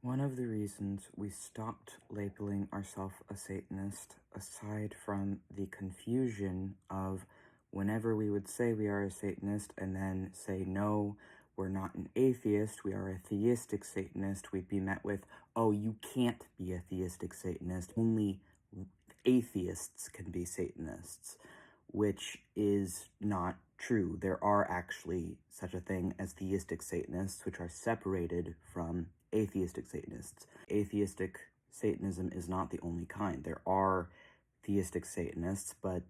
One of the reasons we stopped labeling ourselves a Satanist, aside from the confusion of whenever we would say we are a Satanist and then say, no, we're not an atheist, we are a theistic Satanist, we'd be met with, oh, you can't be a theistic Satanist, only atheists can be Satanists, which is not true. There are actually such a thing as theistic Satanists, which are separated from atheistic Satanists. Atheistic Satanism is not the only kind. There are theistic Satanists, but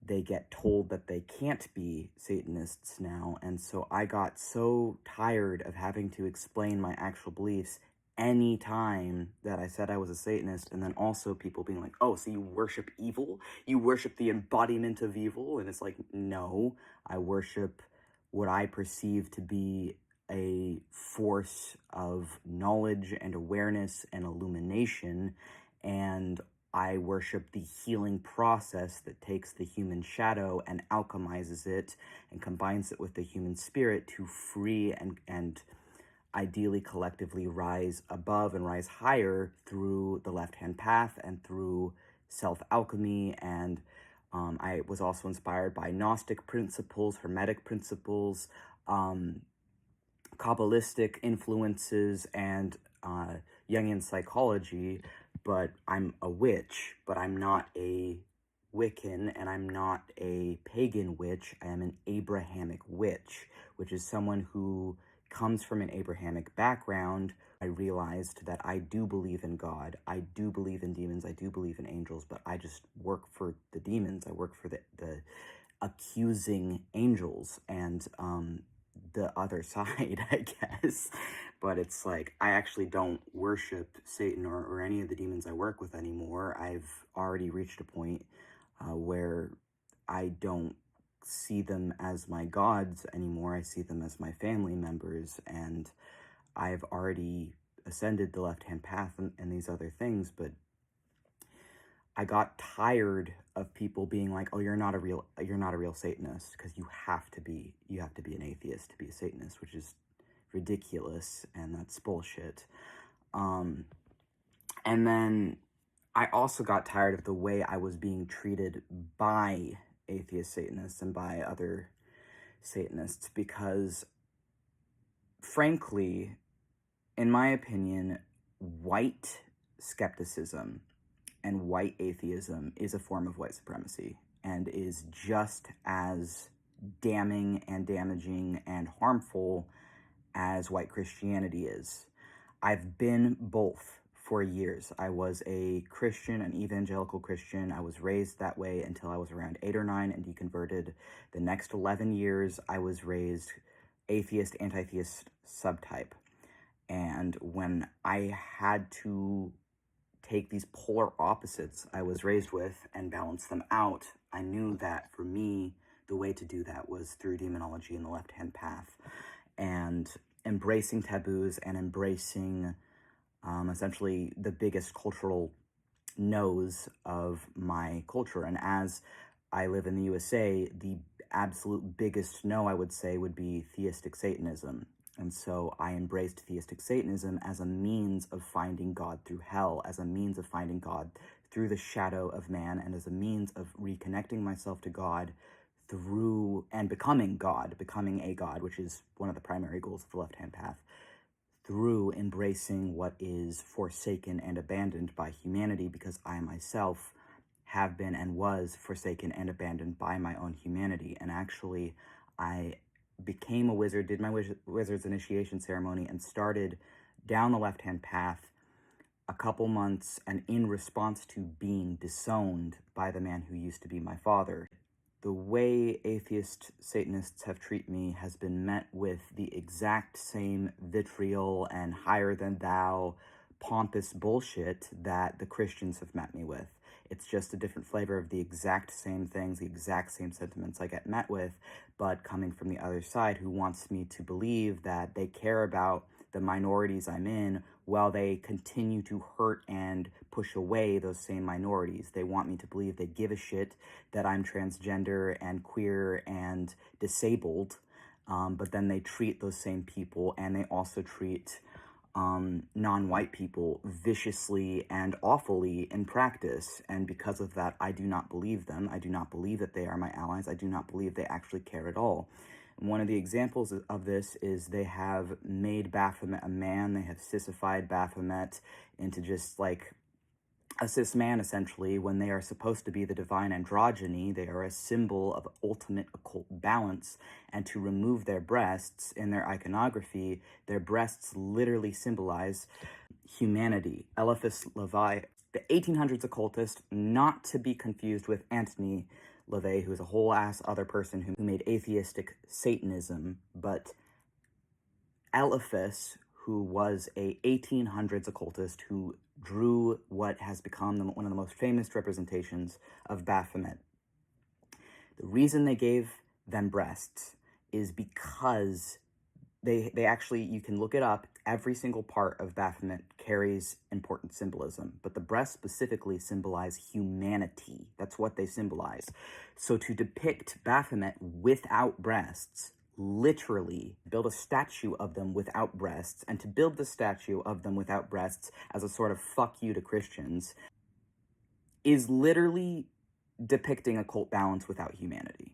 they get told that they can't be Satanists now, and so I got so tired of having to explain my actual beliefs any time that I said I was a Satanist, and then also people being like, oh, so you worship evil? You worship the embodiment of evil? And it's like, no, I worship what I perceive to be a force of knowledge and awareness and illumination, and I worship the healing process that takes the human shadow and alchemizes it and combines it with the human spirit to free and ideally collectively rise above and rise higher through the left-hand path and through self-alchemy. And I was also inspired by Gnostic principles, Hermetic principles, Kabbalistic influences, and Jungian psychology. But I'm a witch, but I'm not a Wiccan, and I'm not a pagan witch. I am an Abrahamic witch, which is someone who comes from an Abrahamic background. I realized that I do believe in God, I do believe in demons, I do believe in angels, but I just work for the demons. I work for the accusing angels and the other side, I guess. But it's like, I actually don't worship Satan or any of the demons I work with anymore. I've already reached a point where I don't see them as my gods anymore. I see them as my family members, and I've already ascended the left-hand path and these other things, but I got tired of people being like, "Oh, you're not a real Satanist because you have to be an atheist to be a Satanist," which is ridiculous, and that's bullshit. And then I also got tired of the way I was being treated by atheist Satanists and by other Satanists, because frankly, in my opinion, white skepticism and white atheism is a form of white supremacy and is just as damning and damaging and harmful as white Christianity is. I've been both for years. I was a Christian, an evangelical Christian. I was raised that way until I was around 8 or 9 and deconverted. The next 11 years, I was raised atheist, anti-theist subtype. And when I had to take these polar opposites I was raised with and balance them out, I knew that for me, the way to do that was through demonology and the left-hand path, and embracing taboos and embracing essentially the biggest cultural no's of my culture. And as I live in the USA, the absolute biggest no, I would say, would be theistic Satanism. And so I embraced theistic Satanism as a means of finding God through hell, as a means of finding God through the shadow of man, and as a means of reconnecting myself to God through and becoming a God, which is one of the primary goals of the left-hand path, through embracing what is forsaken and abandoned by humanity, because I myself have been and was forsaken and abandoned by my own humanity. And actually, I became a wizard, did my wizard's initiation ceremony, and started down the left-hand path a couple months, and in response to being disowned by the man who used to be my father. The way atheist Satanists have treated me has been met with the exact same vitriol and higher-than-thou pompous bullshit that the Christians have met me with. It's just a different flavor of the exact same things, the exact same sentiments I get met with, but coming from the other side, who wants me to believe that they care about the minorities I'm in while they continue to hurt and push away those same minorities. They want me to believe they give a shit that I'm transgender and queer and disabled, but then they treat those same people, and they also treat non-white people viciously and awfully in practice. And because of that, I do not believe them. I do not believe that they are my allies. I do not believe they actually care at all. And one of the examples of this is they have made Baphomet a man. They have sissified Baphomet into just like a cis man, essentially, when they are supposed to be the divine androgyny. They are a symbol of ultimate occult balance, and to remove their breasts in their iconography, their breasts literally symbolize humanity. Eliphas Levi, the 1800s occultist, not to be confused with Antony LaVey, who is a whole ass other person who made atheistic Satanism, but Eliphas, who was a 1800s occultist who drew what has become one of the most famous representations of Baphomet. The reason they gave them breasts is because they actually, you can look it up, every single part of Baphomet carries important symbolism, but the breasts specifically symbolize humanity. That's what they symbolize. So to depict Baphomet without breasts, literally build a statue of them without breasts, and to build the statue of them without breasts as a sort of fuck you to Christians, is literally depicting occult balance without humanity.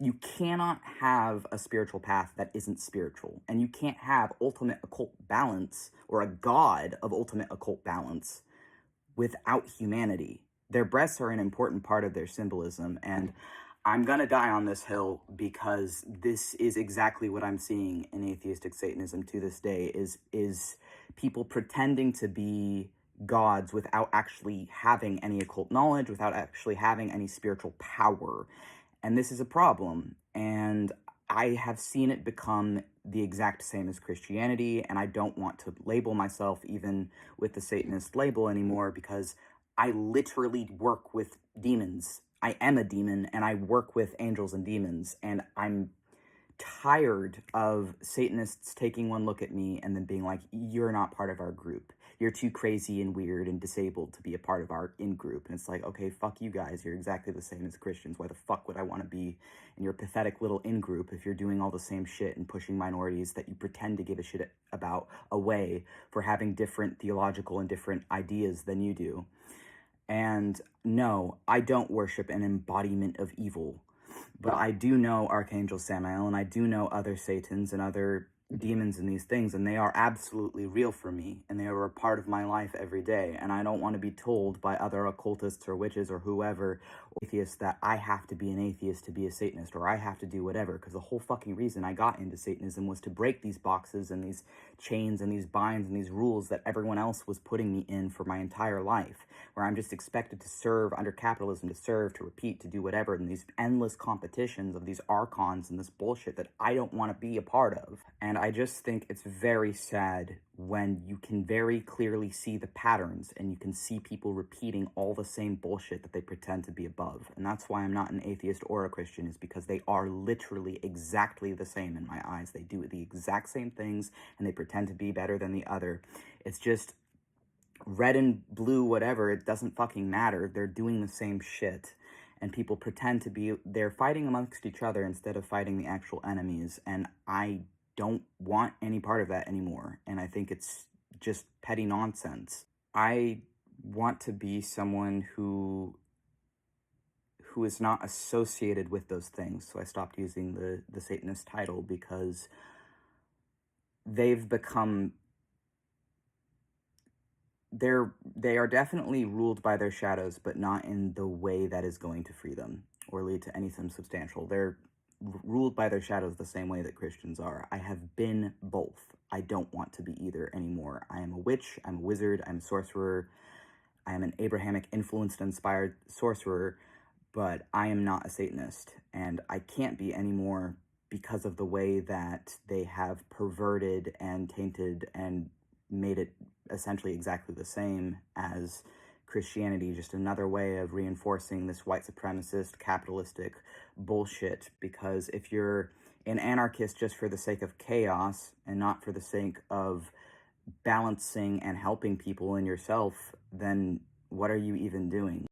You cannot have a spiritual path that isn't spiritual, and you can't have ultimate occult balance or a god of ultimate occult balance without humanity. Their breasts are an important part of their symbolism, and I'm gonna die on this hill because this is exactly what I'm seeing in atheistic Satanism to this day, is people pretending to be gods without actually having any occult knowledge, without actually having any spiritual power. And this is a problem, and I have seen it become the exact same as Christianity, and I don't want to label myself even with the Satanist label anymore, because I literally work with demons. I am a demon, and I work with angels and demons, and I'm tired of Satanists taking one look at me and then being like, you're not part of our group. You're too crazy and weird and disabled to be a part of our in-group. And it's like, okay, fuck you guys. You're exactly the same as Christians. Why the fuck would I want to be in your pathetic little in-group if you're doing all the same shit and pushing minorities that you pretend to give a shit about away for having different theological and different ideas than you do? And no, I don't worship an embodiment of evil. But I do know Archangel Samael, and I do know other Satans and other demons and these things, and they are absolutely real for me, and they are a part of my life every day. And I don't want to be told by other occultists or witches or whoever, or atheists, that I have to be an atheist to be a Satanist, or I have to do whatever, because the whole fucking reason I got into Satanism was to break these boxes and these chains and these binds and these rules that everyone else was putting me in for my entire life, where I'm just expected to serve under capitalism, to serve, to repeat, to do whatever, and these endless competitions of these archons and this bullshit that I don't want to be a part of. And I just think it's very sad when you can very clearly see the patterns and you can see people repeating all the same bullshit that they pretend to be above. And that's why I'm not an atheist or a Christian, is because they are literally exactly the same in my eyes. They do the exact same things and they pretend to be better than the other. It's just red and blue, whatever, it doesn't fucking matter. They're doing the same shit. And people pretend to be, they're fighting amongst each other instead of fighting the actual enemies. And I don't want any part of that anymore. And I think it's just petty nonsense. I want to be someone who is not associated with those things. So I stopped using the Satanist title, because they've become, they are definitely ruled by their shadows, but not in the way that is going to free them or lead to anything substantial. They're ruled by their shadows the same way that Christians are. I have been both. I don't want to be either anymore. I am a witch, I'm a wizard, I'm a sorcerer, I am an Abrahamic influenced, inspired sorcerer, but I am not a Satanist, and I can't be anymore because of the way that they have perverted and tainted and made it essentially exactly the same as Christianity, just another way of reinforcing this white supremacist, capitalistic bullshit. Because if you're an anarchist just for the sake of chaos and not for the sake of balancing and helping people and yourself, then what are you even doing?